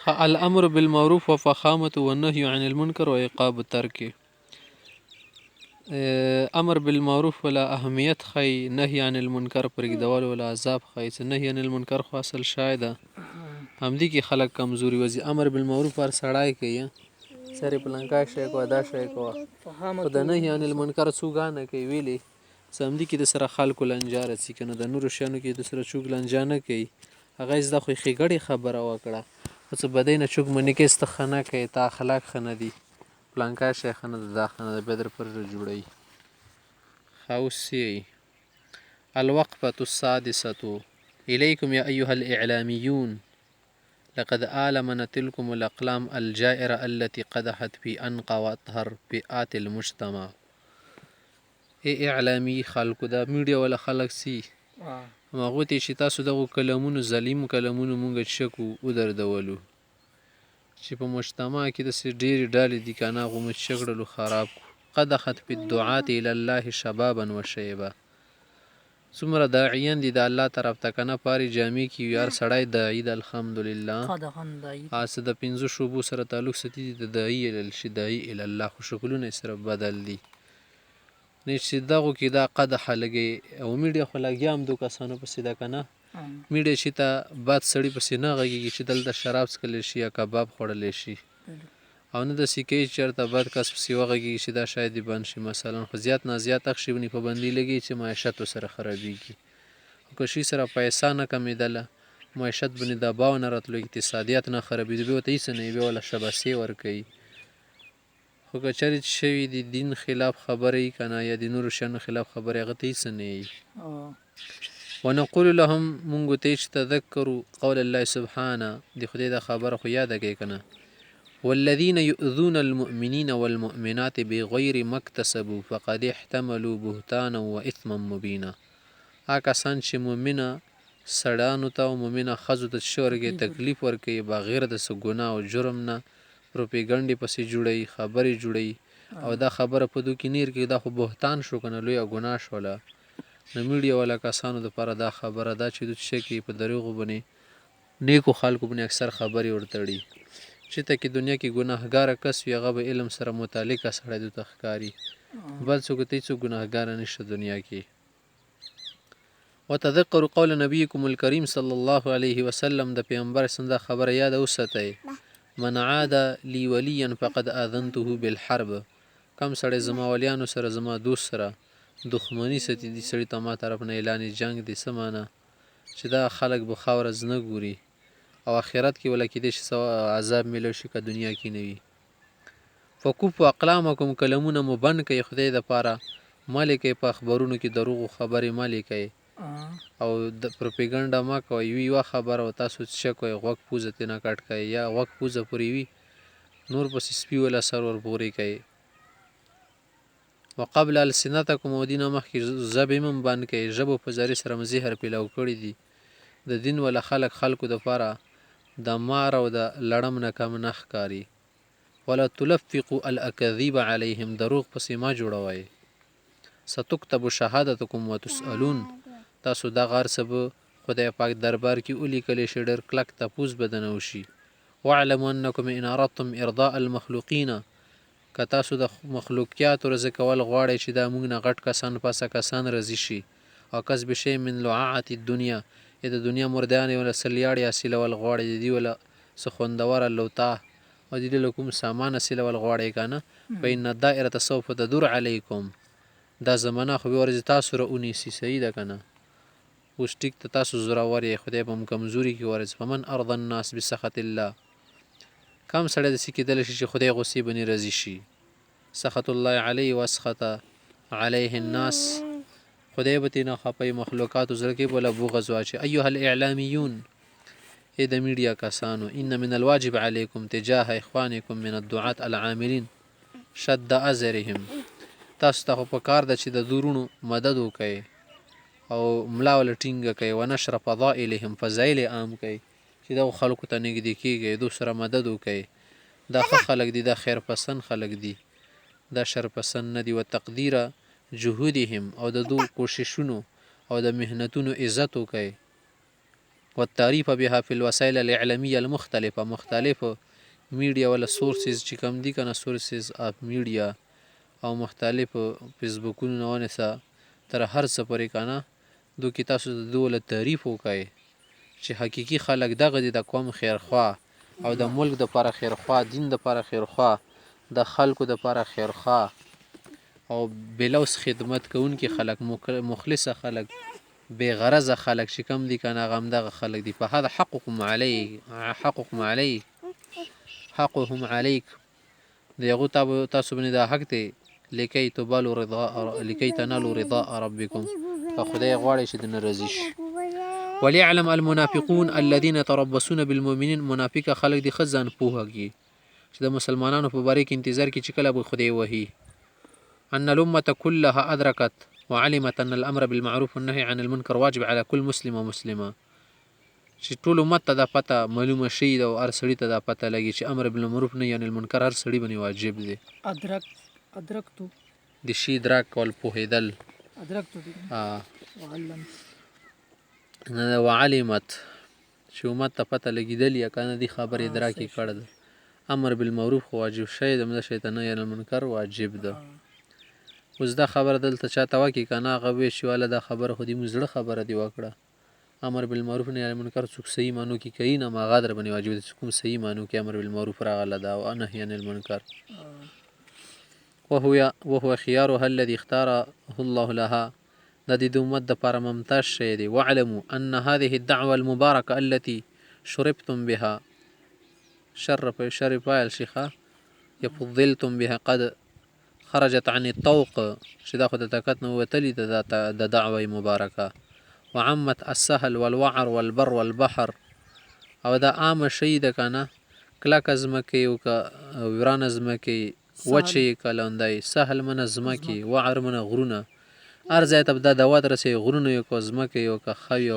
الامر بالمعروف وفخامة والنهي عن المنکر وعقاب الترک. امر بالمعروف ولا اهمیت خی، نهی عن المنکر پرېږدول ولا عذاب خی. چې نهی عن المنکر خو اصل شای ده، همدې کې خلک کمزوري وځي. امر بالمعروف هر سړی کوي، سره پلانکا شی کوه دا شی کوه، خو د نهی عن المنکر څوک نه کوي ویلې. همدې کې د سره خلکو لنجا رسي که نه، د نورو شیانو کې د سره څوک لنجا نه کوي. هغه زده خو ښېګړې خبره وکړه، خو څه بدۍ نه څوک منې کوي، سته ښه نه کوي، تا اخلاق ښه نه دي، پلانکا شی ښه نه ده، دا ښه نه ده، بیا در پر جوړوي. خوسي الوقفة السادسة إليكم يا أيها الإعلاميون، لقد آلمنا تلكم الأقلام الجائرة التي قدحت في أنقى وأطهر فئات المجتمع. ای اعلامی خلکو، دا میډیا ولا خلک سي هغوی ته چې تاسو دغو کلمونو، ظلیم کلمونو مونږ چکو ودردولو، چې په مجتمع کې داسې ډېرې ډلې دي که نه، هغو مو چک کړلو، خراب کړو. قدحت فی الدعاة الی الله شبابا و شیبا. څومره داعیان دي د الله طرف ته که نه، پارې جامې کې وي، هر سړی داعي ده الحمدلله. هسې د پنځو شعبو سره تعلق ساتي دي، د داعي شي، داعي الی الله، خو شکلونه یې سره بدل دي. نه چې دغو کې دا قدحه لګي، او میډیا خو لګیا هم دو کسانو پسې ده که نه. میډیا چې ته بد سړي پسې نه غږېږي چې دلته شراب څښلی شي یا کباب خوړلی شي، او نه داسې کوي چې چېرته بد کس پسې وغږېږي چې دا شاید یې بند شي مثلا. خو زیات نه زیات هغه شی باندې پابندي لګي چې معیشت ورسره خرابېږي. خو که شي سره پیسه نه کمېدله، معیشت باندې دباو نه راتلو، اقتصادیات نه خرابېدو، بیا ورته هېڅ نه وي، بیا وله شبسې ورکوي. خو که چېرې چې شوي د دین خلاف خبره وي که نه، یا د نورو شیانو خلاف خبره، هغه ته هېڅ نه وي. ونقول لهم، مونږ ورته چې تذکروا قول الله سبحانه، د خدای دا خبره خو یاده کوي که نه، والذین یؤذون المؤمنین والمؤمنات بغیر ما اکتسبوا فقد احتملوا بهتانا و اثما مبینا. هغه کسان چې مؤمنه سړیانو ته او مؤمنه ښځو ته څه ورکوي، تکلیف ورکوي بغیر د څه ګناه او جرم نه، پروپیګنډې پسې جوړوي، خبرې جوړوي، او دا خبره په دو کې نه ورکوي، دا خو بهتان شو که نه، لویه ګناه شوله. د میډیا والا کسانو دپاره دا خبره ده چې دوی څه کوي، په دروغو باندې نیکو خلکو باندې اکثر خبرې ورتړي. چېرته کې دنیا کې ګناهګاره کس وي، هغه به علم سره متعلقه سړی دوی ته ښکاري، بل څوک ته هېڅوک ګناهګاره نشته دنیا کې. وتذکروا قول نبیکم الکریم صلی الله علیه وسلم، د پیغمبر اسلام دا خبره یاده وساتئ، من عاد لی ولیا فقد آذنته بالحرب. کم سړی زما ولیانو سره، زما دوست سره دښمني ساتي، دې سړي ته ما طرف نه اعلان جنګ دی. څه معنی چې دا خلک به ښه ورځ نه ګوري، او آخرت کې وله کېدای شي عذاب میلو شي که دنیا کې نه وي. فکفوا اقلامکم، کلمونه مو بند کوي خدای دپاره، مه لیکئ په اخبارونو کې دروغو خبرې مه لیکئ، او د پروپیګنډه مه کوئ. یوه خبره او تاسو چک کوئ، غوږ پوزه ترېنه کټ کوئ، یا غوږ پوزه پورې وي، نور پسې سپي وله سر ور پورې کوئ. وقبل السنتکم، او دینه مخکې ژبې هم بند کوئ. ژبو په ذریعې سره مو زهر پیلو کړي دي. د دین وله خلکو دپاره د مار او د لړم نه کم نه ښکاري. ولا تلفقوا الاکاذیب علیهم، دروغ پسې ما جوړوئ. ستکتب شهادتکم وتسألون، تاسو دغه هر څه به خدای پاک دربار کې ولیکلی شي، ډېر کلک تپوس به درنه وشي. واعلموا انکم ان اردتم ارضاء المخلوقین، که تاسو د مخلوقیاتو رضا کول غواړئ چې دا موږ نه غټ کسان پسه کسان رضي شي، او کسب شی من لعاعة الدنیا، یا د دنیا مردیانې وله څه لیاړې حاصلول غواړئ، د دې وله څه خوندوره لوتا او د دې له کوم سامان حاصلول غواړئ که نه، فإن الدائرة سوف تدور علیکم، دا زمانه خو به ورځې تاسو را ونیسي. صحیح ده که نه؟ اوس ټیک ته تاسو زورور یې، خدای به هم کمزوري کړي ورځ. فمن ارضى الناس بسخط الله، کم سړی داسې کېدلی شي چې خدای غصې باندې راضي شي. سخط الله علیه واسخط علیه الناس، خدای به ترېنه خفه وي، مخلوقاتو زړه کې به له بغض واچي. ایها الاعلامیون، ای د میډیا کسانو، ان من الواجب علیکم تجاه اخوانکم من الدعاة العاملین شد ازرهم، تاسو ته خو په کار ده چې د دورونو مدد وکئ او ملا وله ټینګه کوي. ونشر فضائلهم، فضایل عام کوي، چې دغو خلکو ته نږدې کېږئ، دو سره مدد وکئ. دا ښه خلک دي، دا خیر پسند خلک دي، دا شر پسند نه دي. وتقدیر جهودهم، او د دو کوششونو او د محنتونو عزت وکئ. والتعریف بها فی الوسایل الاعلامیه المختلفه مختلف میډیا ولا سورسز چې کوم دي کنه سورسز اف میډیا او مختلف فیسبوکونو ونیسه تر هر څه پورې کنه دو کې تاسو د دو له تعریف وکړئ چې حقیقي خلک دغه دي د قوم خیرخوا او د ملک د لپاره خیرخوا دین د لپاره خیرخوا د خلکو د لپاره خیرخوا او بلوس خدمت کوونکي خلک مخلصه خلک بے غرضه خلک چې کم دي کنه هغه همدغه خلک دي په هذا حقكم علیک د هغو تاسو باندې دا حق دی لکی تنالوا رضاء ربکم په خدای غواړئ چې دنه راضي شي وليعلم المنافقون الذين يتربصون بالمؤمنين منافق خلق دي خزان پوهږي چې د مسلمانانو په باره کې انتظار کې چې کله به خدای وهي ان الامه كلها ادركت وعلمت ان الامر بالمعروف والنهي عن المنكر واجب على كل مسلم ومسلمه چې ټول امت ته دا پته معلومه شي او هر سړي ته دا پته لګي چې امر بالمعروف نهي عن المنکر هر سړي باندې واجب دی ادرکتو د شي ادراک کول پوهېدل ادرکتو وعلمت چې امت ته پته لګېدل یا کنه دي خبر ادراک یې کړی ده امر بالمعروف خو واجب شی ده دغه شی ته نهي عن المنکر واجب ده اوس دا خبره دلته چاته وکړي که نه هغه وایي چې واله دا خبره خو دې موږ زړه خبره دې وکړه امر بالمعروف نهي عن المنکر څوک صحیح معنو کې کوي نه هغه در باندې واجب دی چې کوم صحیح معنو کې امر بالمعروف راغله ده او نهي عن المنکر وهو خيارها الذي اختاره الله لها د دې د امت دپاره ممتاز شی دی واعلموا ان هذه الدعوه المباركه التي شربتم بها شرف الشيخه يفضلتم بها قد خرجت عن الطوق چې دا خو د طاقت نه وتلي د دعوه مبارکه وعمت السهل والوعر والبر والبحر او دا عام شی ده کنه کلک ځمکې او که ورانه ځمکې وچې که لاندی سهل منه ځمکې وعر منه غرونه هر ځای ته به دا دوا درسوي غرونه یو که ځمکې یو که خوي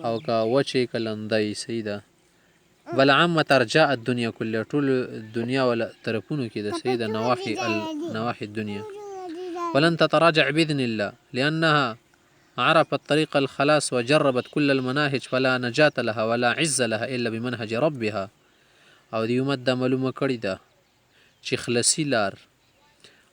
او که وچې که لاندی صحیح ده بل عامة ارجاء الدنيا كلها طول الدنيا ولا طرفونو كده سيدة نواحي الدنيا ولن تتراجع بإذن الله لأنها عرفت طريق الخلاص وجربت كل المناهج فلا نجاة لها ولا عز لها إلا بمنهج ربها او دې امت دا معلومه کړې ده چې خلاصي لار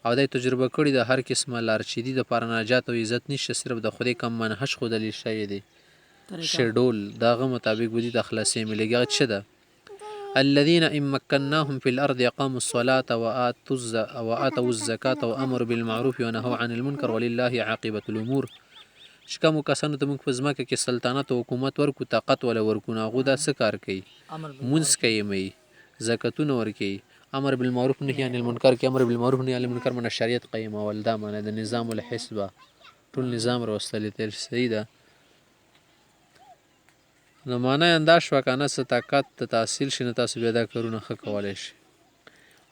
او دا تجربه کړې ده هر قسمه لار چې دې دپاره نجات او عزت نشته صرف د خدای کوم منهج ښودلی شوی دی شیډول د هغه مطابق به دې د خلاصۍ ملېږي هغه څه ده الذين إن مكناهم في الأرض أقاموا الصلاة وآتوا الزكاة وأمروا بالمعروف ونهوا عن المنكر ولله عاقبة الأمور چې کومو کسانو ته موږ په ځمکه کې سلطنت او حکومت ورکو طاقت ولا ورکو نو هغوی دا څه کار کوي مونځ کوي مئ زکاتونه ورکوي امر بالمعروف نهي عن المنکر کې امر بالمعروف نهي عن المنکر معنی شریعت قیمول دا معنی د نظام الحسبه ټول نظام راوستلی تیر صحیح ده نو معنی اندا شوه کنه څه طاقت د تحصیل شي نو تاسو بیا دا کارونه ښه کولی شي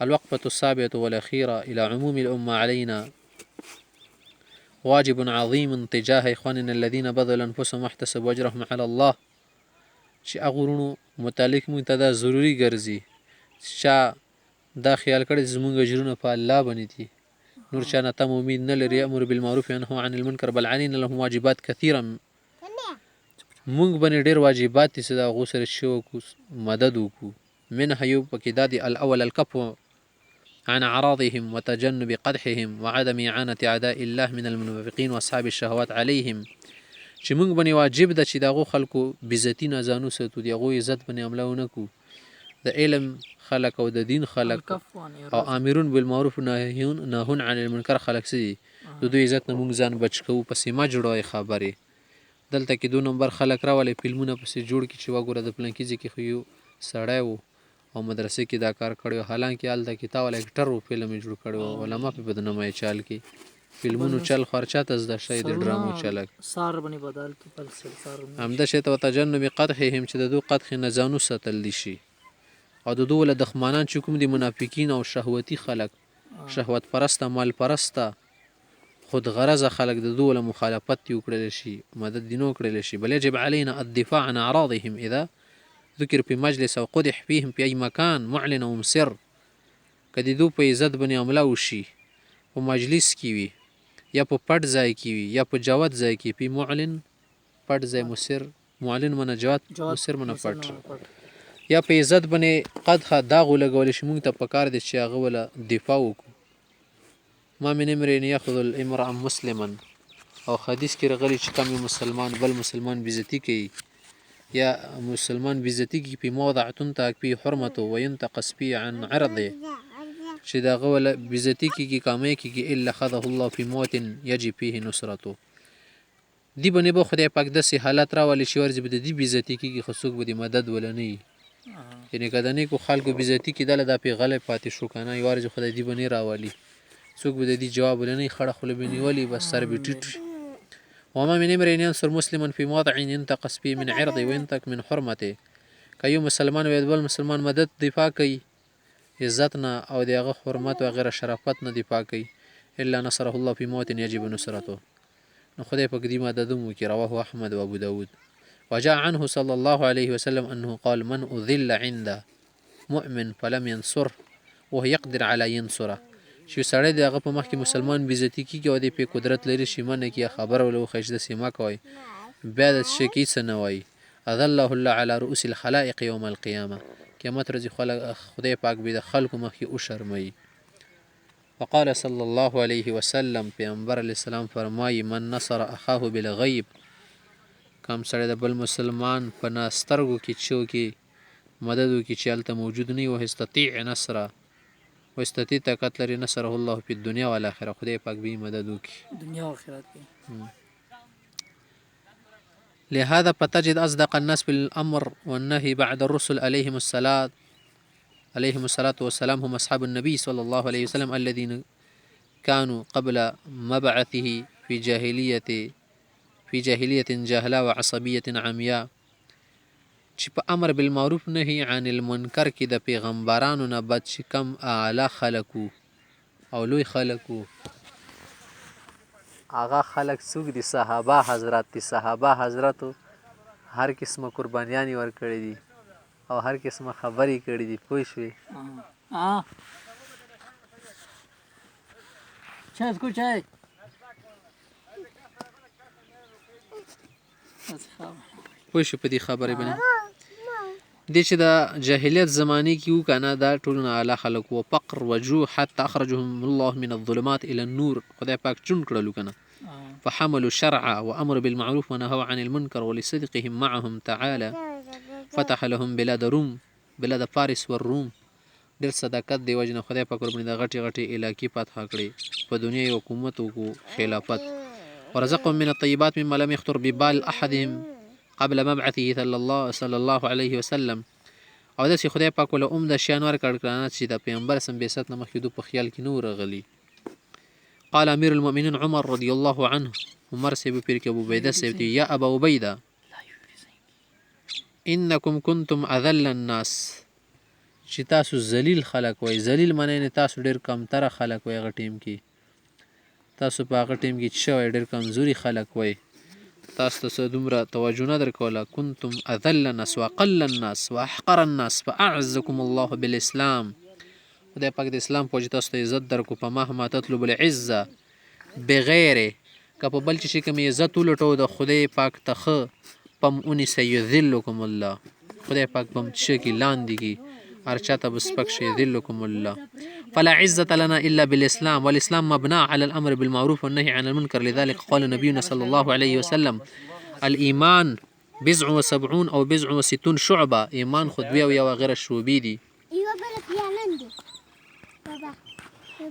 الوقفة السابعة والأخيرة إلى عموم الأمة علينا واجب عظيم تجاه إخواننا الذين بذلوا أنفسهم واحتسبوا أجرهم على الله چې هغه متعلق موږ ته دا ضروري ګرځي چا دا خیال کړی چې زموږ اجرونه په الله باندې دي نور چا نه تم امید نه لري امر بالمعروف ینهوا عن المنکر بل علينا لهم واجبات كثيرا موږ باندې ډېر واجبات دي چې د هغو سره چې وکړو مدد وکړو منها یو پکې دا دی الاول الکف عن أعراضهم وتجنب قدحهم وعدم إعانة أعداء الله من المنافقين وأصحاب الشهوات عليهم چې موږ باندې واجب ده چې د هغو خلکو بېزتي نه ځان وساتو د هغو عزت باندې حمله ونه کړو د علم خلک او د دین خلک او آمرون بالمعروف نهون عن المنکر خلک څه دي د دوی عزت نه موږ ځان بچ کوو پسې مه جوړوئ خبرې دلته کې 2 نمبر خلک راولئ فلمونه پسې جوړ کړي چې وګوره د پلانکي ځای کې خو یو سړی و او مدرسې کې دا کار کړی و حالانکې هلته کې تا والا اکټر و فلم یې جوړ کړی و علما پې بدنامۍ چال کې فلمونو چل خو هر چاته زده شوی د ډرامو چلک همدا شی ته وتجنب قدحهم چې د دو قدح نه ځان وساتل دي شي او د دوی له دښمنان چې کوم دي منافقین او شهوتي خلک شهوت پرسته مال پرسته خود غرضه خلک د دوی له مخالفت دې وکړلی شي مدد دې نه وکړلی شي بل یجب علينا الدفاع عن اعراضهم اذا ذکر په مجلس او قدح فيهم په ای مکان معلن او مسر که د دوی په عزت باندې حمله وشي په مجلس کې وي یا په پټ ځای کې وي یا په جوت ځای کې په معلن پټ ځای مسر معلن منه جواد جواد مصر منه مصر پټ نه پټ. یا په عزت باندې قدخه داغ ولګول شي موږ ته پکار دي چې هغه ولا دفاع وکړو ما من امرئ یاخذ الامرأ مسلما او حدیث کې راغلی چې کوم مسلمان بل مسلمان بیزتی کوي یا مسلمان بیزتی کوي په موضع تنتهك فيه حرمته وينتقص فيه عن عرضه چې دغه ولا بیزتی کیږي کامه کیږي الا خذه الله في موت يجب فيه نصرته دی باندې به خدای پاک داسې حالت راولي چې ورځ به د دې بیزتی کیږي خو څوک به د مدد ولا نه وي یعنې که د نیکو خلکو بیزتی کېدله دا پې غلی پاتې شو که نه یو ورځ خدای دې به نه راولي څوک به د دې جواب ولا نه وي خړه خوله به نیولي بس سر به ټیټ شي وما من امرئ ينصر مسلما في موضع ينتقص فيه من عرضه وينتهك من حرمته که یو مسلمان وي د بل مسلمان مدد دفاع کوي عزت نه او د هغه حرمت و غیره شرافت نه دفاع کوي الا نصره الله في موت يجب نصرته نو خدای پاک دې مدد هم وکړي رواه احمد و ابو داود وجاء عنه صلى الله عليه وسلم أنه قال من أذل عند مؤمن فلم ينصر وهو يقدر على ينصره چې سړی د هغه په مخ کې مسلمان بیزتی کیږي او د پې قدرت لري چې منه کې خبر ولو خیش د سیما کوي بیا د شي کې څه نه وایي اذله الله على رؤوس الخلائق يوم القيامه قیامت ورځ خدای پاک به د خلکو مخ کې وشرموي وقال صلى الله عليه وسلم پیغمبر علیه السلام فرمایي من نصر اخاه بالغیب کم سړی د بل مسلمان په ناسترګو کې چوکي مدد وکړي چې هلته موجود نه وي ویستطیع نصره ویستطیع طاقت لري نصره الله په دنیا والآخره خدای پاک به مدد وکړي دنیا او آخرت کې. لهذا فتجد أصدق الناس بالأمر والنهي بعد الرسل عليهم الصلاة والسلام هم أصحاب النبي صلى الله عليه وسلم الذين كانوا قبل مبعثه في جاهلية جهلاء وعصبية عمياء چې په امر بالمعروف نهي عن المنکر کې د پیغمبرانو نه بد چې کم اعلی خلکو او لوی خلکو هغه خلک څوک دي صحابه حضرات دي صحابه حضراتو هر قسمه قربانیانې ورکړي دي او هر قسمه خبرې کړي دي پوه شوې چای اسکو پوه شو په دې خبرې باندې دې چې د جاهلیت زمانې کې وو که نه دا ټولونه اعلی خلک وو فقر وجوع حتی اخرجهم الله من الظلمات الى النور خدای پاک چون کړلو که نه فحملوا الشرع وامر بالمعروف ونهوا عن المنكر ولصدقهم معهم تعالى فتح لهم بلاد فارس والروم ډېر صداقت دی وجه نه خدای پاک ورباندې د غټې غټې علاقې فتح کړې په دنیا یې حکومت وکړو خلافت ورزقهم من الطيبات مما لم يخطر ببال احدهم قبل مبعثه صلى الله عليه وسلم او داسې خدای پاک وله عمده شیان ورکړ کړه چې د پیغمبر سم بعثت نه مخکې دو په خیال کې نه ورغلي قال امیر المؤمنین عمر رضی الله عنه عمر صاحب پیر کې ابو عبیده صاحب یا ابا عبیده انکم کنتم اذل الناس چې تاسو ذلیل خلک وای ذلیل معنی نه تاسو ډېر کمتره خلک وای هغه ټیم کې تاسو په هغه ټیم کې چې شوی ډېر کمزوري خلک وای تاسو ته دومره توجه نه درکوله کنتم اذل الناس واقل الناس واحقر الناس فاعزكم الله بالاسلام خدای پاک د اسلام په وجه تاسو ته عزت درکو په مهما تطلب العزه بغیره که په بل چې کوم عزت ولټو د خدای پاک ته پم اونیسه یذلکم الله خدای پاک پم چې کې لاندې کې هر چاته بسپک شي یذلکم الله فلا عزة لنا إلا بالإسلام والإسلام مبنى على الأمر بالمعروف والنهي عن المنكر لذلك قال نبينا صلى الله عليه وسلم الإيمان 70 أو 60 شعبة إيمان خدوية وغير الشعوبي دي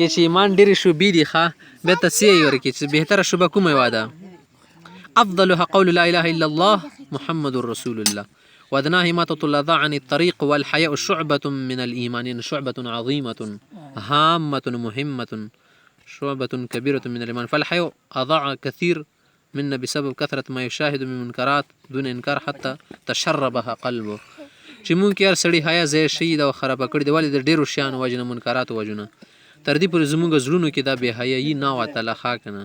یې چې ایمان ډېرې شعبې دي ښه بیا تصحیح یې ورکړي چې بهتره شعبه کومه یوه ده افضلها قول لا إله إلا الله محمد رسول الله وأدناها إماطة الأذى عن الطريق والحياء شعبة من الإيمان شعبة عظيمة هامة مهمة شعبة كبيرة من الإيمان فالحياء أضاع كثير منا بسبب كثرة ما يشاهد من منكرات دون إنكار حتى تشربها قلبه چې مونږ کې هر سړي حیا ځای شي دا خرابه کړې دی ولې د ډېرو شیانو وجه نه منکراتو وجه نه تر دې پورې زموږ زړونو کې دا بې حیایي نه وتله ښه که نه